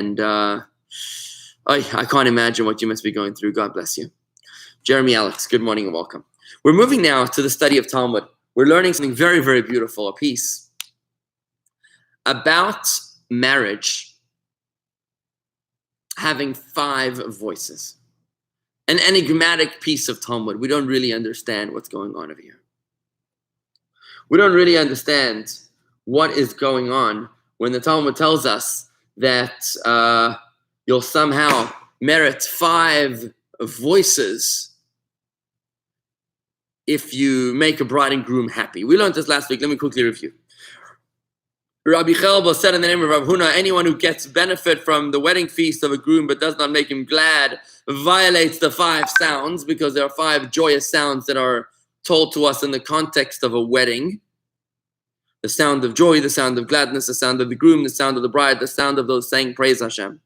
I can't imagine what you must be going through. God bless you. Jeremy Alex, good morning and welcome. We're moving now to the study of Talmud. We're learning something very, very beautiful, a piece about marriage having 5 voices. An enigmatic piece of Talmud. We don't really understand what's going on over here. We don't really understand what is going on when the Talmud tells us that you'll somehow merit 5 voices if you make a bride and groom happy. We learned this last week. Let me quickly review. Rabbi Chelba said in the name of Rav Huna, anyone who gets benefit from the wedding feast of a groom but does not make him glad violates the 5 sounds, because there are 5 joyous sounds that are told to us in the context of a wedding. The sound of joy, the sound of gladness, the sound of the groom, the sound of the bride, the sound of those saying praise Hashem.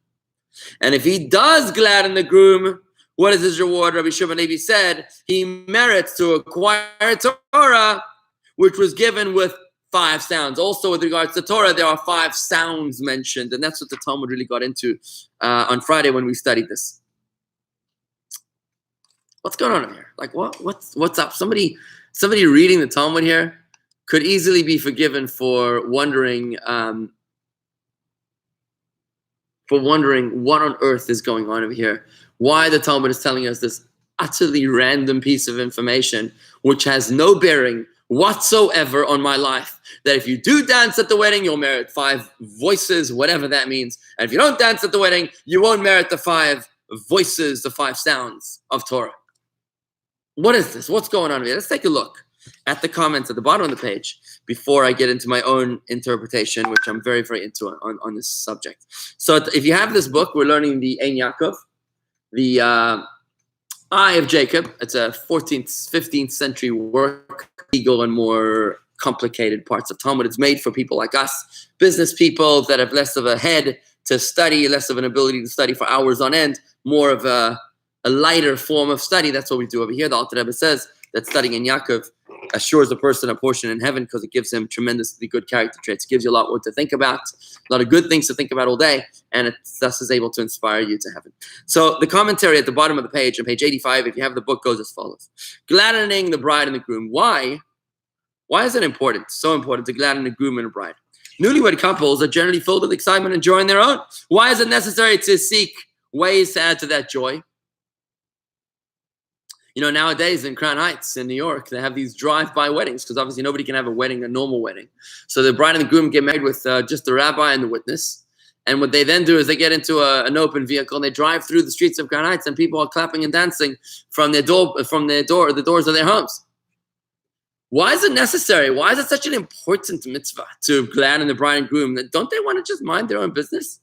And if he does gladden the groom, what is his reward? Rabbi Shimon Levi said he merits to acquire Torah, which was given with 5 sounds. Also, with regards to Torah, there are 5 sounds mentioned, and that's what the Talmud really got into on Friday when we studied this. What's going on over here? Like, what's up? Somebody reading the Talmud here could easily be forgiven for wondering what on earth is going on over here. Why the Talmud is telling us this utterly random piece of information, which has no bearing whatsoever on my life. That if you do dance at the wedding, you'll merit 5 voices, whatever that means. And if you don't dance at the wedding, you won't merit the 5 voices, the 5 sounds of Torah. What is this? What's going on here? Let's take a look at the comments at the bottom of the page before I get into my own interpretation, which I'm very, very into on this subject. So if you have this book, we're learning the Ein Yaakov, the Eye of Jacob. It's a 14th, 15th century work, legal and more complicated parts of Talmud. It's made for people like us, business people that have less of a head to study, less of an ability to study for hours on end, more of a lighter form of study. That's what we do over here. The Alter Rebbe says that studying in Yaakov assures a person a portion in heaven because it gives him tremendously good character traits. It gives you a lot more to think about, a lot of good things to think about all day, and it thus is able to inspire you to heaven. So the commentary at the bottom of the page, on page 85, if you have the book, goes as follows. Gladdening the bride and the groom. Why is it important? So important to gladden a groom and a bride. Newlywed couples are generally filled with excitement and joy on their own. Why is it necessary to seek ways to add to that joy? You know, nowadays in Crown Heights in New York, they have these drive-by weddings because obviously nobody can have a wedding, a normal wedding. So the bride and the groom get married with just the rabbi and the witness. And what they then do is they get into an open vehicle and they drive through the streets of Crown Heights, and people are clapping and dancing from the doors of their homes. Why is it necessary? Why is it such an important mitzvah to gladden the bride and groom? Don't they want to just mind their own business?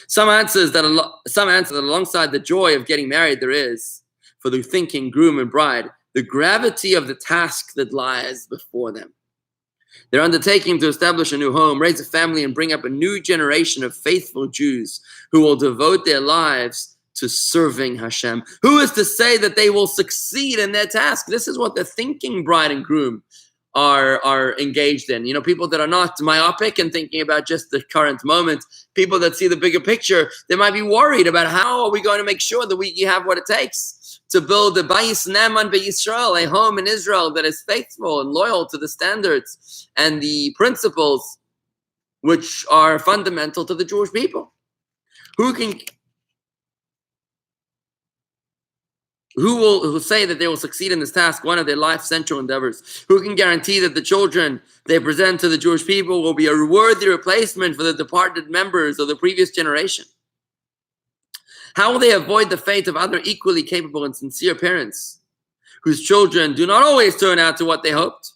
Some answers that alongside the joy of getting married there is, for the thinking groom and bride, the gravity of the task that lies before them. They're undertaking to establish a new home, raise a family, and bring up a new generation of faithful Jews who will devote their lives to serving Hashem. Who is to say that they will succeed in their task? This is what the thinking bride and groom are engaged in. You know, people that are not myopic and thinking about just the current moment, people that see the bigger picture, they might be worried about how are we going to make sure that we have what it takes to build a Bayis Ne'eman B'Yisrael, a home in Israel that is faithful and loyal to the standards and the principles which are fundamental to the Jewish people. Who will say that they will succeed in this task, one of their life's central endeavors? Who can guarantee that the children they present to the Jewish people will be a worthy replacement for the departed members of the previous generation? How will they avoid the fate of other equally capable and sincere parents whose children do not always turn out to what they hoped?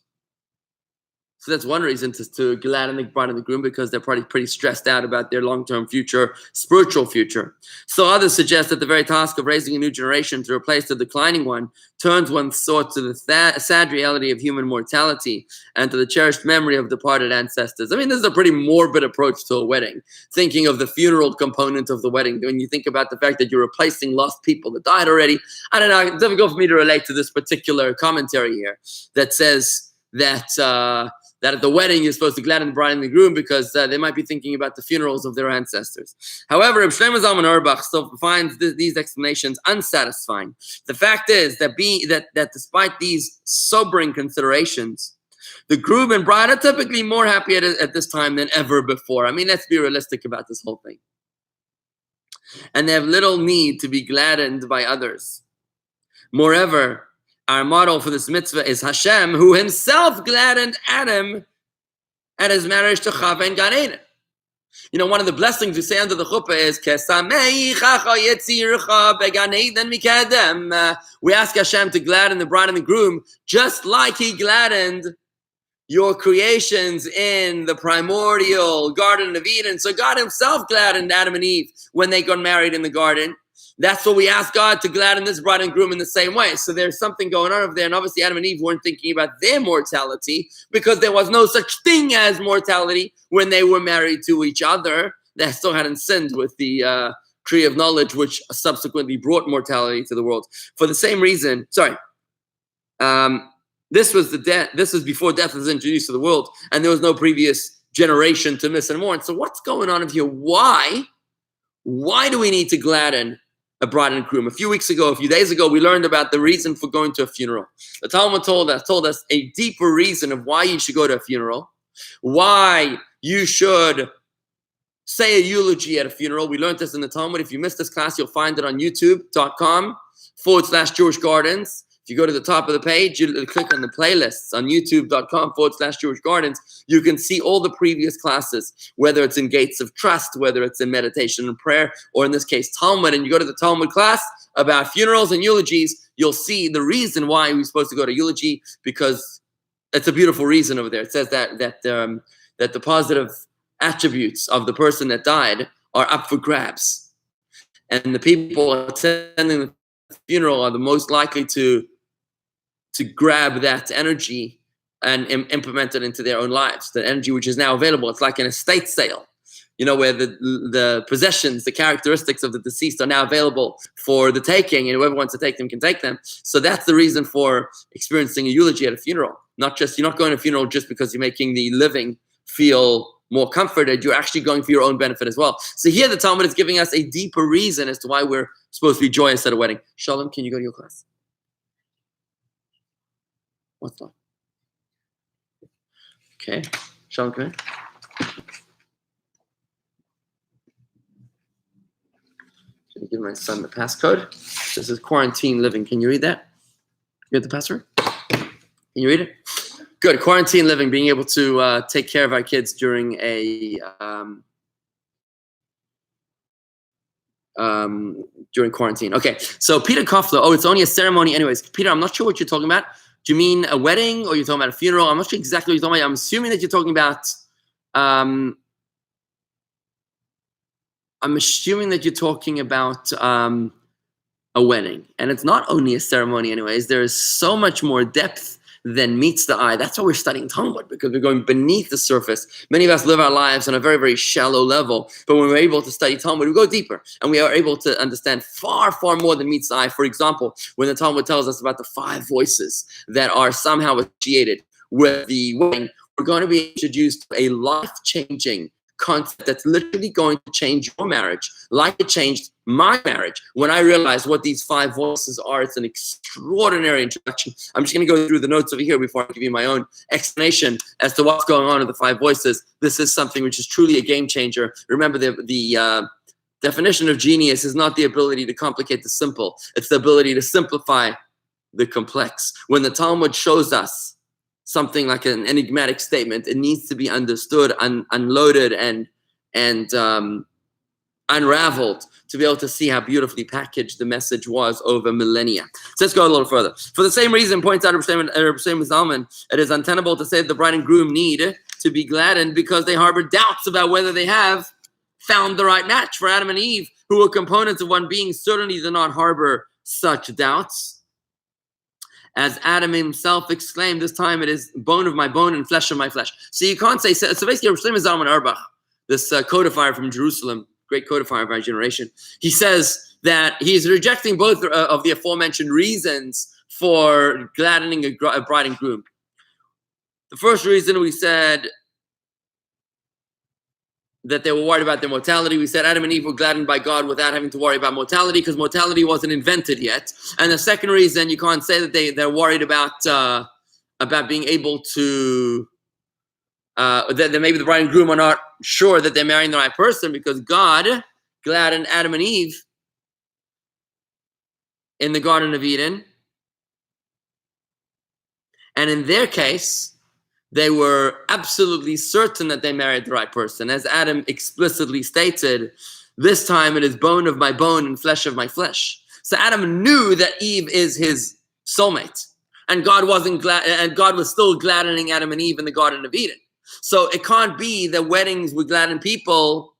So that's one reason to gladden the bride and the groom, because they're probably pretty stressed out about their long-term future, spiritual future. So others suggest that the very task of raising a new generation to replace the declining one turns one's thoughts to the sad reality of human mortality and to the cherished memory of departed ancestors. I mean, this is a pretty morbid approach to a wedding, thinking of the funeral component of the wedding. When you think about the fact that you're replacing lost people that died already, I don't know, it's difficult for me to relate to this particular commentary here that says that that at the wedding you're supposed to gladden the bride and the groom because they might be thinking about the funerals of their ancestors. However, Reb Shlomo Zalman Auerbach still finds these explanations unsatisfying. The fact is that despite these sobering considerations, the groom and bride are typically more happy at this time than ever before. I mean, let's be realistic about this whole thing. And they have little need to be gladdened by others. Moreover, our model for this mitzvah is Hashem, who himself gladdened Adam at his marriage to Chava and Gan Eden. You know, one of the blessings we say under the chuppah is we ask Hashem to gladden the bride and the groom, just like he gladdened your creations in the primordial Garden of Eden. So God himself gladdened Adam and Eve when they got married in the garden. That's what we ask God to gladden this bride and groom in the same way. So there's something going on over there. And obviously Adam and Eve weren't thinking about their mortality because there was no such thing as mortality when they were married to each other. They still hadn't sinned with the tree of knowledge, which subsequently brought mortality to the world. For the same reason, this was before death was introduced to the world, and there was no previous generation to miss and mourn. So what's going on over here? Why do we need to gladden a bride and groom? A few days ago, we learned about the reason for going to a funeral. The Talmud told us a deeper reason of why you should go to a funeral, why you should say a eulogy at a funeral. We learned this in the Talmud. If you missed this class, you'll find it on youtube.com/Jewish Gardens. If you go to the top of the page, you click on the playlists on youtube.com/Jewish Gardens. You can see all the previous classes, whether it's in Gates of Trust, whether it's in meditation and prayer, or in this case, Talmud. And you go to the Talmud class about funerals and eulogies, you'll see the reason why we're supposed to go to eulogy, because it's a beautiful reason over there. It says that the positive attributes of the person that died are up for grabs. And the people attending the funeral are the most likely to grab that energy and implement it into their own lives. The energy which is now available. It's like an estate sale, you know, where the possessions, the characteristics of the deceased are now available for the taking, and whoever wants to take them can take them. So that's the reason for experiencing a eulogy at a funeral. You're not going to a funeral just because you're making the living feel more comforted. You're actually going for your own benefit as well. So here the Talmud is giving us a deeper reason as to why we're supposed to be joyous at a wedding. Shalom, can you go to your class? What's that? Okay. Shalom, come in. Can you give my son the passcode? This is quarantine living. Can you read that? You have the password? Can you read it? Good. Quarantine living, being able to take care of our kids during during quarantine. Okay, so Peter Kofler. Oh, it's only a ceremony anyways. Peter, I'm not sure what you're talking about. Do you mean a wedding or you're talking about a funeral? I'm not sure exactly what you're talking about. I'm assuming that you're talking about a wedding. And it's not only a ceremony anyways. There is so much more depth than meets the eye. That's why we're studying Talmud, because we're going beneath the surface. Many of us live our lives on a very, very shallow level, but when we're able to study Talmud, we go deeper, and we are able to understand far, far more than meets the eye. For example, when the Talmud tells us about the 5 voices that are somehow associated with the wedding, we're going to be introduced to a life-changing concept that's literally going to change your marriage, like it changed my marriage. When I realized what these 5 voices are, it's an extraordinary introduction. I'm just going to go through the notes over here before I give you my own explanation as to what's going on with the 5 voices. This is something which is truly a game changer. Remember, the definition of genius is not the ability to complicate the simple. It's the ability to simplify the complex. When the Talmud shows us something like an enigmatic statement, it needs to be understood, unloaded, and unraveled to be able to see how beautifully packaged the message was over millennia. So let's go a little further. For the same reason, points out Reb Shlomo Zalman, it is untenable to say that the bride and groom need to be gladdened because they harbor doubts about whether they have found the right match. For Adam and Eve, who were components of one being, certainly did not harbor such doubts. As Adam himself exclaimed, this time it is bone of my bone and flesh of my flesh. So you can't say, so basically Reb Shlomo Zalman Auerbach, this codifier from Jerusalem, great codifier of our generation, he says that he's rejecting both of the aforementioned reasons for gladdening a bride and groom. The first reason we said that they were worried about their mortality. We said Adam and Eve were gladdened by God without having to worry about mortality because mortality wasn't invented yet. And the second reason you can't say that they're worried about being able to that maybe the bride and groom are not sure that they're marrying the right person because God gladdened Adam and Eve in the Garden of Eden. And in their case, they were absolutely certain that they married the right person. As Adam explicitly stated, this time it is bone of my bone and flesh of my flesh. So Adam knew that Eve is his soulmate. And God wasn't glad, and God was still gladdening Adam and Eve in the Garden of Eden. So it can't be that weddings would gladden people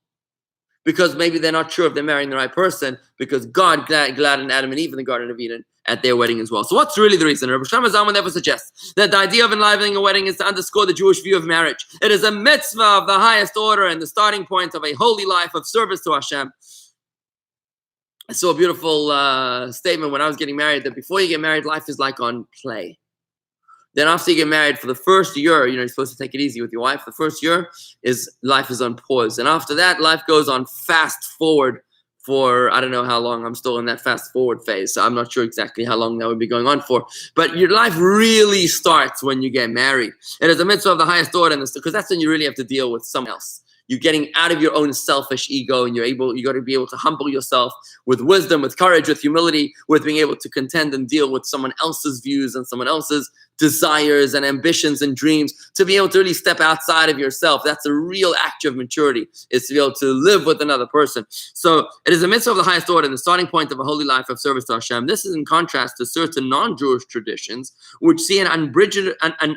because maybe they're not sure if they're marrying the right person, because God gladdened Adam and Eve in the Garden of Eden at their wedding as well. So what's really the reason? Rabbi Shlomo Zalman never suggests that the idea of enlivening a wedding is to underscore the Jewish view of marriage. It is a mitzvah of the highest order and the starting point of a holy life of service to Hashem. I saw a beautiful statement when I was getting married that before you get married, life is like on play. Then after you get married, for the first year, you're supposed to take it easy with your wife. The first year life is on pause. And after that, life goes on fast forward for, I don't know how long. I'm still in that fast forward phase. So I'm not sure exactly how long that would be going on for. But your life really starts when you get married. It is a mitzvah of the highest order, because that's when you really have to deal with someone else. You're getting out of your own selfish ego, and you got to be able to humble yourself with wisdom, with courage, with humility, with being able to contend and deal with someone else's views and someone else's desires and ambitions and dreams, to be able to really step outside of yourself. That's a real act of maturity, is to be able to live with another person. So it is a mitzvah of the highest order and the starting point of a holy life of service to Hashem. This is in contrast to certain non-Jewish traditions, which see an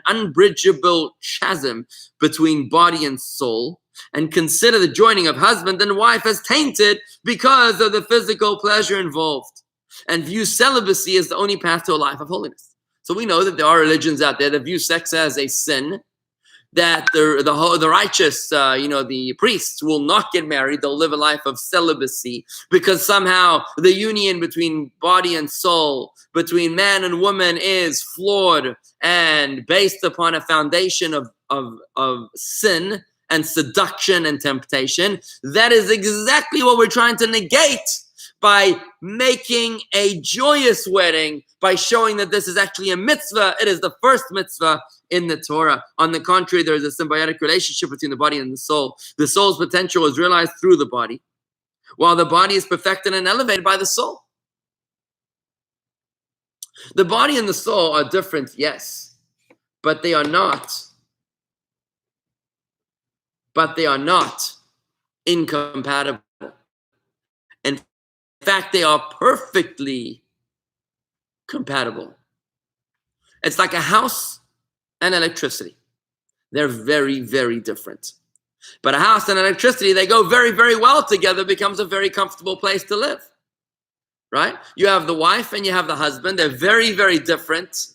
unbridgeable chasm between body and soul, and consider the joining of husband and wife as tainted because of the physical pleasure involved, and view celibacy as the only path to a life of holiness. So we know that there are religions out there that view sex as a sin, that the righteous, the priests will not get married. They'll live a life of celibacy because somehow the union between body and soul, between man and woman, is flawed and based upon a foundation of sin and seduction and temptation. That is exactly what we're trying to negate by making a joyous wedding, by showing that this is actually a mitzvah. It is the first mitzvah in the Torah. On the contrary, there is a symbiotic relationship between the body and the soul. The soul's potential is realized through the body, while the body is perfected and elevated by the soul. The body and the soul are different, yes, but they are not incompatible. In fact, they are perfectly compatible. It's like a house and electricity. They're very, very different. But a house and electricity, they go very, very well together, becomes a very comfortable place to live. Right? You have the wife and you have the husband. They're very, very different.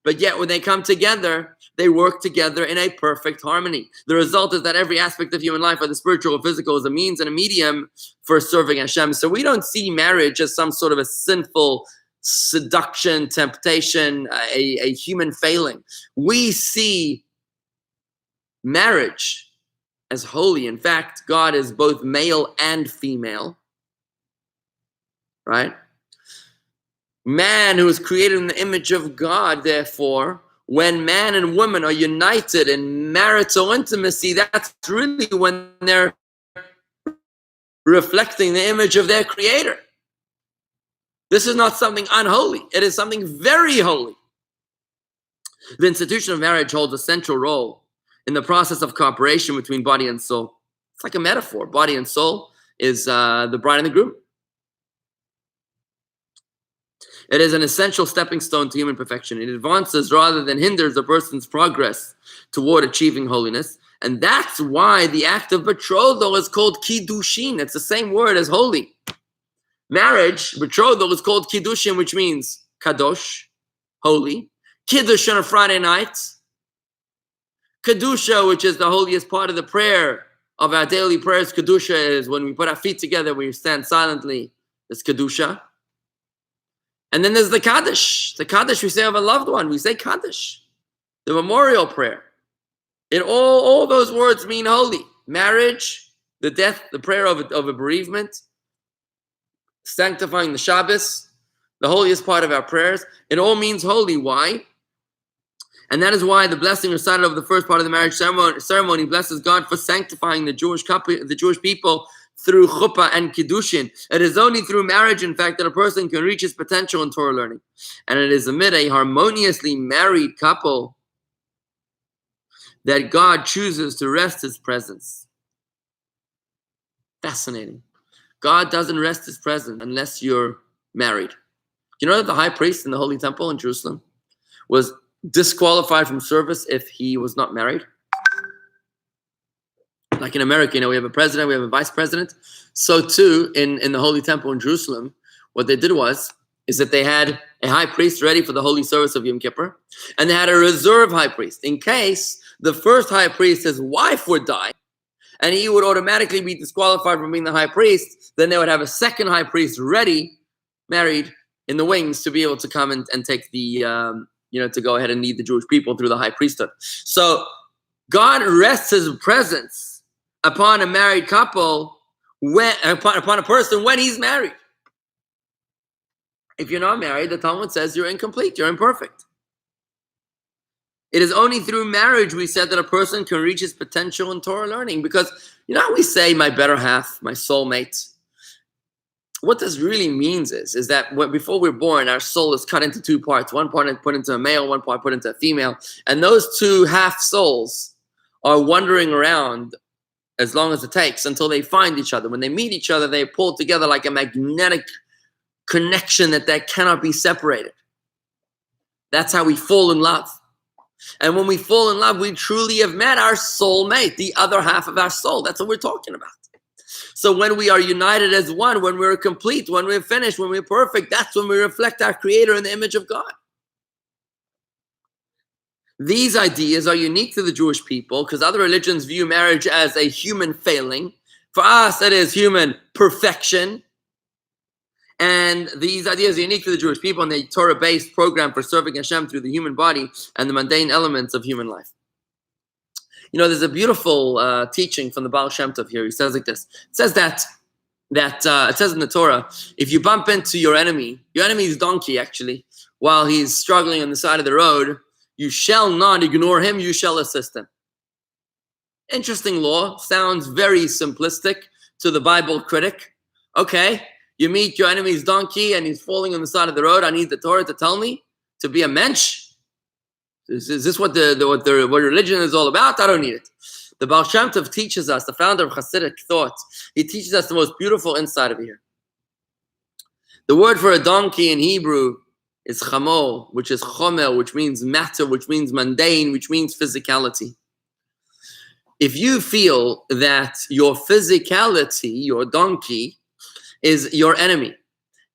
But yet when they come together, they work together in a perfect harmony. The result is that every aspect of human life, whether spiritual or physical, is a means and a medium for serving Hashem. So we don't see marriage as some sort of a sinful seduction, temptation, a human failing. We see marriage as holy. In fact, God is both male and female. Right? Man who is created in the image of God, therefore, when man and woman are united in marital intimacy, that's really when they're reflecting the image of their creator. This is not something unholy. It is something very holy. The institution of marriage holds a central role in the process of cooperation between body and soul. It's like a metaphor. Body and soul is the bride and the groom. It is an essential stepping stone to human perfection. It advances rather than hinders a person's progress toward achieving holiness. And that's why the act of betrothal is called kiddushin. It's the same word as holy. Marriage, betrothal, is called kiddushin, which means kadosh, holy. Kiddush on a Friday night. Kedusha, which is the holiest part of the prayer of our daily prayers. Kedusha is when we put our feet together, we stand silently. It's Kedusha. And then there's the Kaddish. The Kaddish we say of a loved one. We say Kaddish. the memorial prayer. In all those words mean holy. Marriage, the death, the prayer of a bereavement, sanctifying the Shabbos, the holiest part of our prayers. It all means holy. Why? And that is why the blessing recited over the first part of the marriage ceremony blesses God for sanctifying the Jewish people through chuppah and kiddushin. It is only through marriage, in fact, that a person can reach his potential in Torah learning. And it is amid a harmoniously married couple that God chooses to rest his presence. Fascinating. God doesn't rest his presence unless you're married. You know that the high priest in the Holy Temple in Jerusalem was disqualified from service if he was not married? Like in America, we have a president, we have a vice president. So too, in the Holy Temple in Jerusalem, what they did is that they had a high priest ready for the holy service of Yom Kippur, and they had a reserve high priest in case the first high priest, his wife would die, and he would automatically be disqualified from being the high priest. Then they would have a second high priest ready, married, in the wings to be able to come and take the, to go ahead and lead the Jewish people through the high priesthood. So God rests his presence upon a married couple, upon a person when he's married. If you're not married, the Talmud says you're incomplete, you're imperfect. It is only through marriage, we said, that a person can reach his potential in Torah learning. Because, how we say my better half, my soulmate. What this really means is that before we're born, our soul is cut into two parts. One part is put into a male, one part put into a female. And those two half souls are wandering around as long as it takes until they find each other. When they meet each other, they pull together like a magnetic connection that cannot be separated. That's how we fall in love. And when we fall in love, we truly have met our soulmate, the other half of our soul. That's what we're talking about. So when we are united as one, when we're complete, when we're finished, when we're perfect, that's when we reflect our Creator in the image of God. These ideas are unique to the Jewish people because other religions view marriage as a human failing. For us, it is human perfection. And these ideas are unique to the Jewish people and the Torah-based program for serving Hashem through the human body and the mundane elements of human life. There's a beautiful teaching from the Baal Shem Tov here. He says like this. It says that it says in the Torah, if you bump into your enemy's donkey actually, while he's struggling on the side of the road, you shall not ignore him, you shall assist him. Interesting law, sounds very simplistic to the Bible critic. Okay, you meet your enemy's donkey and he's falling on the side of the road. I need the Torah to tell me to be a mensch. Is this what what religion is all about? I don't need it. The Baal Shem Tov teaches us, the founder of Hasidic thought, he teaches us the most beautiful insight over here. The word for a donkey in Hebrew is chamor, which is chomer, which means matter, which means mundane, which means physicality. If you feel that your physicality, your donkey, is your enemy,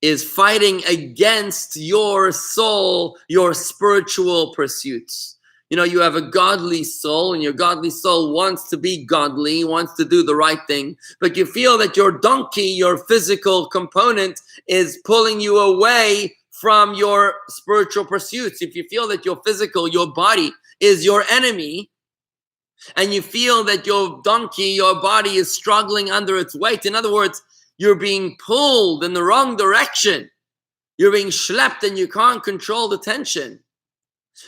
is fighting against your soul, your spiritual pursuits. You have a godly soul, and your godly soul wants to be godly, wants to do the right thing, but you feel that your donkey, your physical component, is pulling you away from your spiritual pursuits. If you feel that your physical, your body, is your enemy, and you feel that your donkey, your body, is struggling under its weight, in other words, you're being pulled in the wrong direction. You're being schlepped and you can't control the tension.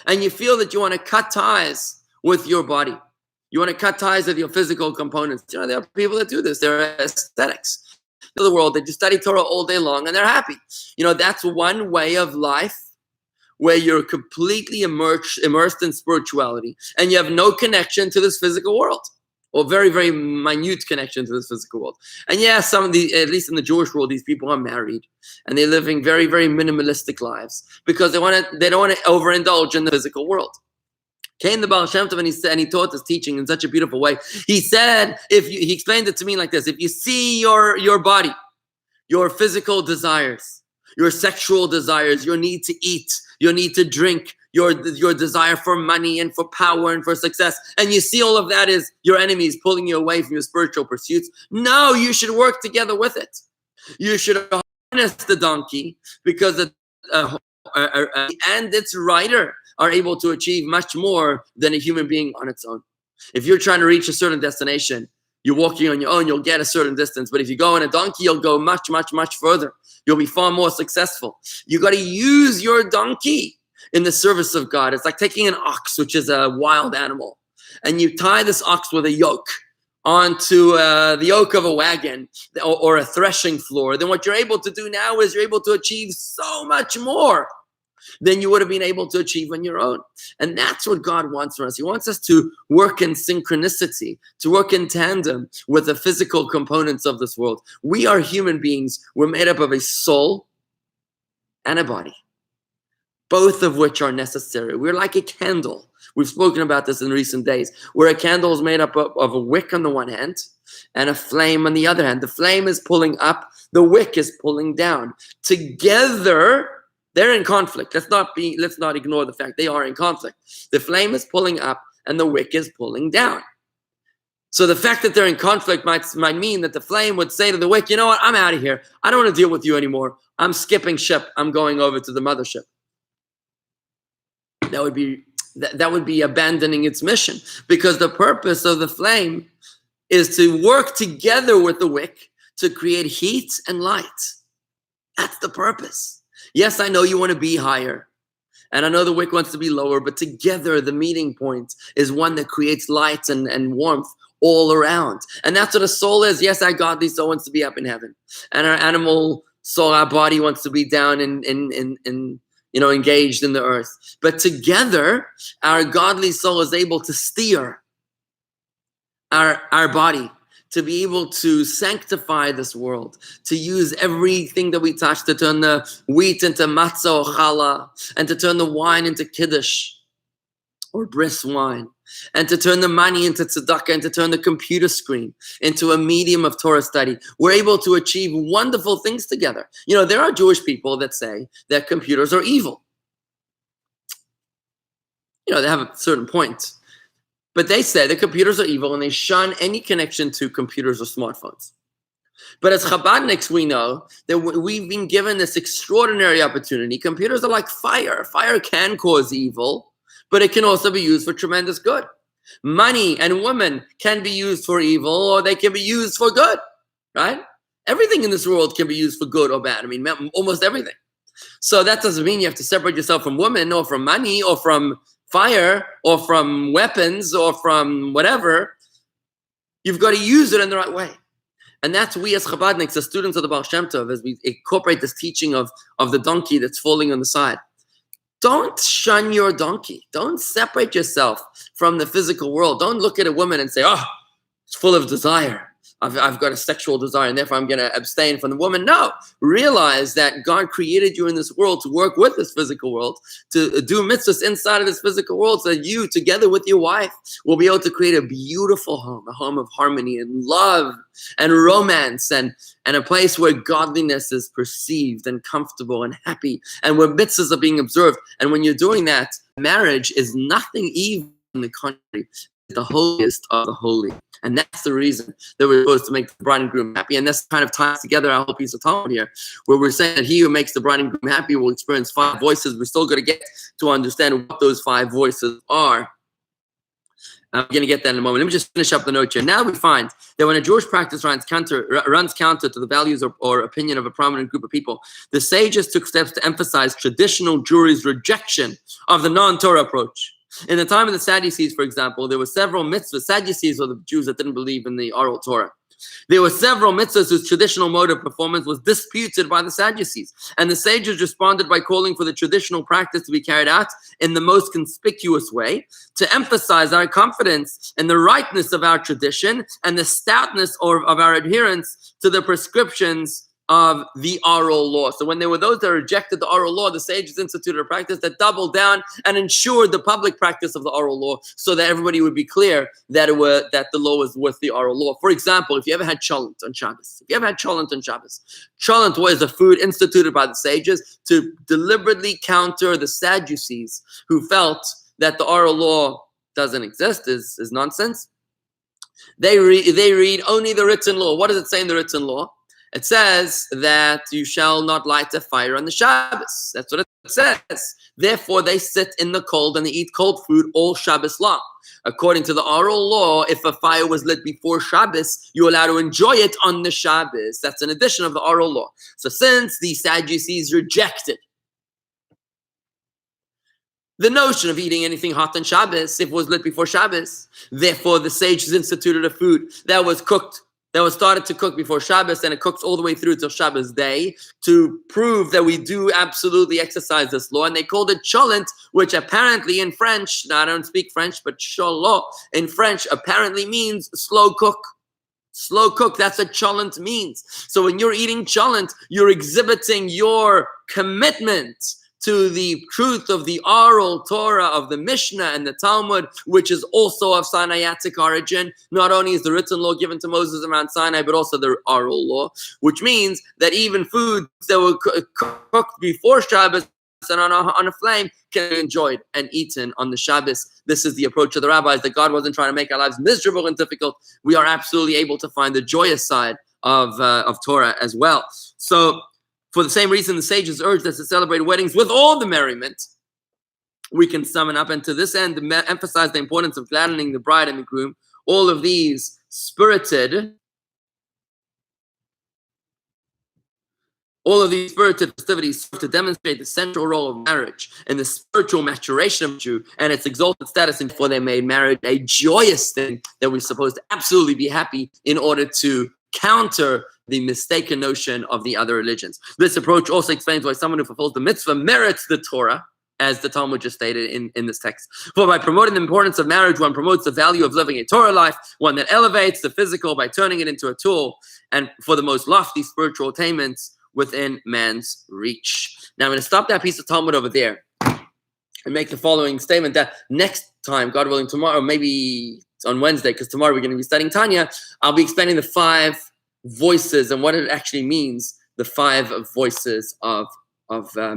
And you feel that you want to cut ties with your body. You want to cut ties with your physical components. There are people that do this. They're aesthetics. In the world, they just study Torah all day long and they're happy. That's one way of life where you're completely immersed in spirituality and you have no connection to this physical world. Or very, very minute connection to this physical world. And some of at least in the Jewish world, these people are married and they're living very, very minimalistic lives because they don't want to overindulge in the physical world. Came the Baal Shem Tov and he taught this teaching in such a beautiful way. He said, he explained it to me like this: if you see your body, your physical desires, your sexual desires, your need to eat, your need to drink, your desire for money and for power and for success, and you see all of that is your enemies pulling you away from your spiritual pursuits, no, you should work together with it. You should harness the donkey because and its rider, are able to achieve much more than a human being on its own. If you're trying to reach a certain destination, you're walking on your own, you'll get a certain distance. But if you go on a donkey, you'll go much, much, much further. You'll be far more successful. You got to use your donkey in the service of God. It's like taking an ox, which is a wild animal, and you tie this ox with a yoke onto the yoke of a wagon or a threshing floor. Then what you're able to do now is you're able to achieve so much more than you would have been able to achieve on your own. And that's what God wants from us. He wants us to work in synchronicity, to work in tandem with the physical components of this world. We are human beings. We're made up of a soul and a body, both of which are necessary. We're like a candle. We've spoken about this in recent days, where a candle is made up of a wick on the one hand and a flame on the other hand. The flame is pulling up, the wick is pulling down. Together, they're in conflict. Let's not ignore the fact they are in conflict. The flame is pulling up and the wick is pulling down. So the fact that they're in conflict might mean that the flame would say to the wick, you know what, I'm out of here. I don't want to deal with you anymore. I'm skipping ship. I'm going over to the mothership. That would be abandoning its mission, because the purpose of the flame is to work together with the wick to create heat and light. That's the purpose. Yes, I know you want to be higher, and I know the wick wants to be lower, but together the meeting point is one that creates light and warmth all around. And that's what a soul is. Yes, our godly soul wants to be up in heaven, and our animal soul, our body, wants to be down in engaged in the earth. But together, our godly soul is able to steer our body, to be able to sanctify this world, to use everything that we touch to turn the wheat into matzah or challah, and to turn the wine into kiddush or bris wine, and to turn the money into tzedakah, and to turn the computer screen into a medium of Torah study. We're able to achieve wonderful things together. There are Jewish people that say that computers are evil. They have a certain point. But they say that computers are evil and they shun any connection to computers or smartphones. But as Chabadniks, we know that we've been given this extraordinary opportunity. Computers are like fire. Fire can cause evil, but it can also be used for tremendous good. Money and women can be used for evil, or they can be used for good, right? Everything in this world can be used for good or bad. Almost everything. So that doesn't mean you have to separate yourself from women or from money or from fire or from weapons or from whatever. You've got to use it in the right way. And that's we as Chabadniks, as students of the Baal Shem Tov, as we incorporate this teaching of the donkey that's falling on the side. Don't shun your donkey. Don't separate yourself from the physical world. Don't look at a woman and say, oh, it's full of desire. I've got a sexual desire and therefore I'm going to abstain from the woman. No, realize that God created you in this world to work with this physical world, to do mitzvahs inside of this physical world, so that you, together with your wife, will be able to create a beautiful home, a home of harmony and love and romance, and a place where godliness is perceived and comfortable and happy, and where mitzvahs are being observed. And when you're doing that, marriage is nothing evil. In the contrary, it's the holiest of the holy. And that's the reason that we're supposed to make the bride and groom happy. And that's kind of ties together our whole piece of Talmud here, where we're saying that he who makes the bride and groom happy will experience 5 voices. We're still going to get to understand what those 5 voices are. I'm going to get that in a moment. Let me just finish up the note here. Now we find that when a Jewish practice runs counter to the values or opinion of a prominent group of people, the sages took steps to emphasize traditional Jewry's rejection of the non-Torah approach. In the time of the Sadducees, for example, there were several mitzvahs. Sadducees were the Jews that didn't believe in the oral Torah. There were several mitzvahs whose traditional mode of performance was disputed by the Sadducees. And the sages responded by calling for the traditional practice to be carried out in the most conspicuous way, to emphasize our confidence in the rightness of our tradition and the stoutness of our adherence to the prescriptions of the oral law. So when there were those that rejected the oral law, the sages instituted a practice that doubled down and ensured the public practice of the oral law, so that everybody would be clear that that the law was with the oral law. For example, if you ever had cholent on Shabbos, cholent was a food instituted by the sages to deliberately counter the Sadducees, who felt that the oral law doesn't exist, is nonsense. They read only the written law. What does it say in the written law? It says that you shall not light a fire on the Shabbos. That's what it says, therefore they sit in the cold and they eat cold food all Shabbos long. According to the oral law, if a fire was lit before Shabbos, you're allowed to enjoy it on the Shabbos. That's an addition of the oral law. So since the Sadducees rejected the notion of eating anything hot on Shabbos, if it was lit before Shabbos, therefore the sages instituted a food that was cooked, that was started to cook before Shabbos, and it cooks all the way through till Shabbos day to prove that we do absolutely exercise this law. And they called it cholent, which apparently in French, now I don't speak French, but cholot in French apparently means slow cook. Slow cook, that's what cholent means. So when you're eating cholent, you're exhibiting your commitment to the truth of the oral Torah of the Mishnah and the Talmud, which is also of Sinaitic origin. Not only is the written law given to Moses around Sinai, but also the oral law, which means that even foods that were cooked before Shabbos and on a flame can be enjoyed and eaten on the Shabbos. This is the approach of the rabbis, that God wasn't trying to make our lives miserable and difficult. We are absolutely able to find the joyous side of Torah as well. So, for the same reason, the sages urged us to celebrate weddings with all the merriment we can summon up, and to this end, emphasize the importance of gladdening the bride and the groom. All of these spirited festivities serve to demonstrate the central role of marriage and the spiritual maturation of the Jew and its exalted status, and for they made marriage a joyous thing that we're supposed to absolutely be happy in order to counter the mistaken notion of the other religions. This approach also explains why someone who fulfills the mitzvah merits the Torah, as the Talmud just stated in this text. For by promoting the importance of marriage, one promotes the value of living a Torah life, one that elevates the physical by turning it into a tool, and for the most lofty spiritual attainments within man's reach. Now I'm going to stop that piece of Talmud over there and make the following statement, that next time, God willing, tomorrow, maybe on Wednesday, because tomorrow we're going to be studying Tanya, I'll be explaining the 5 voices and what it actually means, the 5 voices of